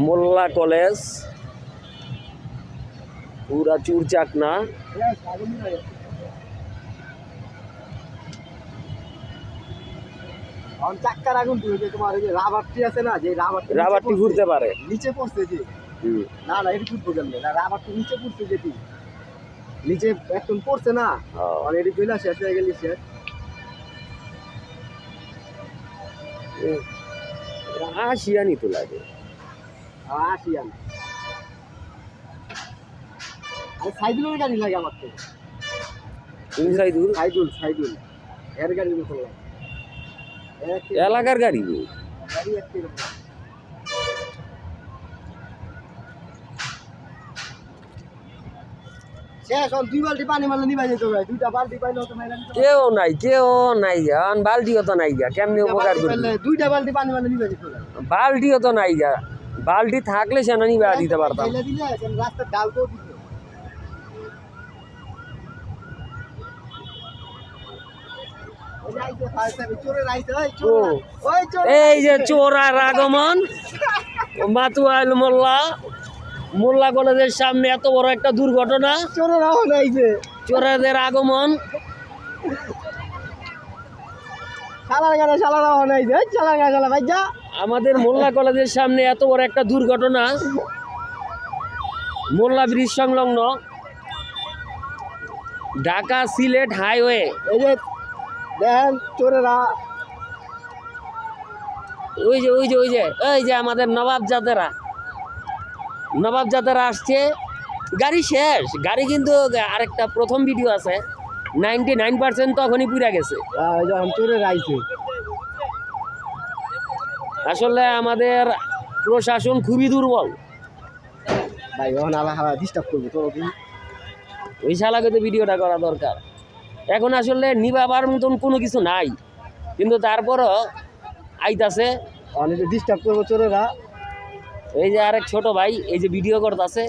মোল্লা college পুরা চুরচাকনা। চাক্কার আগুন তোমার ওই যে রাবারটি আছে না, যে রাবারটি ঘুরতে পারে নিচে পড়ছে যে। না না এটি ঘুরতে গেলে না, রাবারটি নিচে পড়ছে যেটি নিচে একদম পড়ছে না, আর এটি চলে শেষ হয়ে গেলে শেষ। আসিয়ানি তো লাগে, আসিয়ান সাইদুলের গাড়ি লাগে আমার তো। সাইদুল সাইদুল এর গাড়ি করলাম, এলাকার গাড়ি। দুই বালতি পানি মারলে নিবা যেত ভাই, দুইটা বালতি পাইলে কেউ নাই গা, বালতিও তো নাই গা, কেমনি উপকার করবে? দুইটা বালতি পানি মারলে নিবা যেত, বালতিও তো নাই গা, বালতি থাকলে সে না নিবা দিতে পারতাম। রাস্তার ডাল তো এই যে চোরার আগমন, মাতুয়াইল মোল্লা কলেজের সামনে এত বড় একটা দুর্ঘটনা, চোরাদের আগমন। আমাদের মোল্লা কলেজের সামনে এত বড় একটা দুর্ঘটনা, মোল্লা ব্রিজ সংলগ্ন ঢাকা সিলেট হাইওয়ে। এই যে দেখেন চোরেরা, ওই যে আমাদের নবাব জাতেরা আসছে, গাড়ি শেষ, গাড়ি কিন্তু আরেকটা প্রথম ভিডিও আছে 99% তখনই পুড়ে গেছে। যখন চোরেরা আইছে, আসলে আমাদের প্রশাসন খুবই দুর্বল ভাই। ওখানে আলাদা ডিস্টার্ব করবো তো, ওই শালাকে তো ভিডিওটা করা দরকার। এখন আসলে নিবাবার মতন কোনো কিছু নাই, কিন্তু তারপরও আইতাছে, অনেক ডিস্টার্ব করবো চোরেরা। এই যে আরেক ছোট ভাই এই যে ভিডিও করতেছে,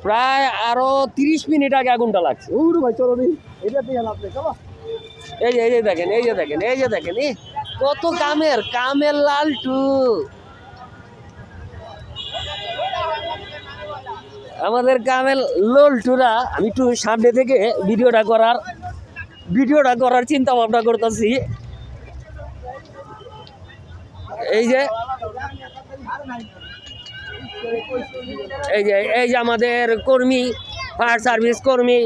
প্রায় আরো 30 মিনিট আগে আগুনটা লাগছে। ভাই চলো দিন, এটা দিয়ে আপনি চলো। এই যে দেখেন কত কামের লালটু। আমাদের কামেল লল্টুরা, আমি একটু সামনে থেকে ভিডিওটা করার চিন্তা ভাবনা করতেছি। এই যে আমাদের কর্মী, ফায়ার সার্ভিস কর্মী,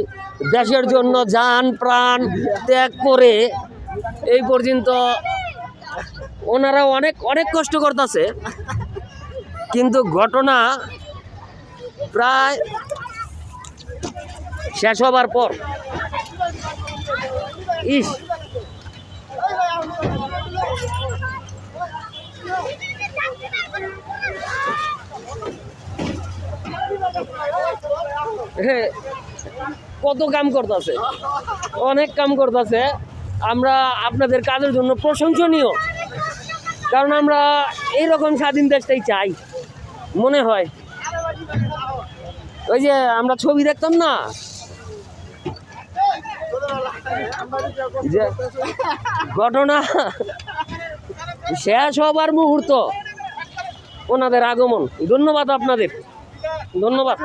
দেশের জন্য জান প্রাণ ত্যাগ করে এই পর্যন্ত ওনারা অনেক কষ্ট করতেছে, কিন্তু ঘটনা প্রায় শেষ হবার পর কত কাম করতেছে, অনেক কাম করতেছে। আমরা আপনাদের কাজের জন্য প্রশংসনীয়, কারণ আমরা এইরকম স্বাধীন দেশটাই চাই মনে হয়। ওই যে আমরা ছবি দেখতাম না, যে ঘটনা শেষ হবার মুহূর্ত ওনাদের আগমন। ধন্যবাদ আপনাদের, ধন্যবাদ।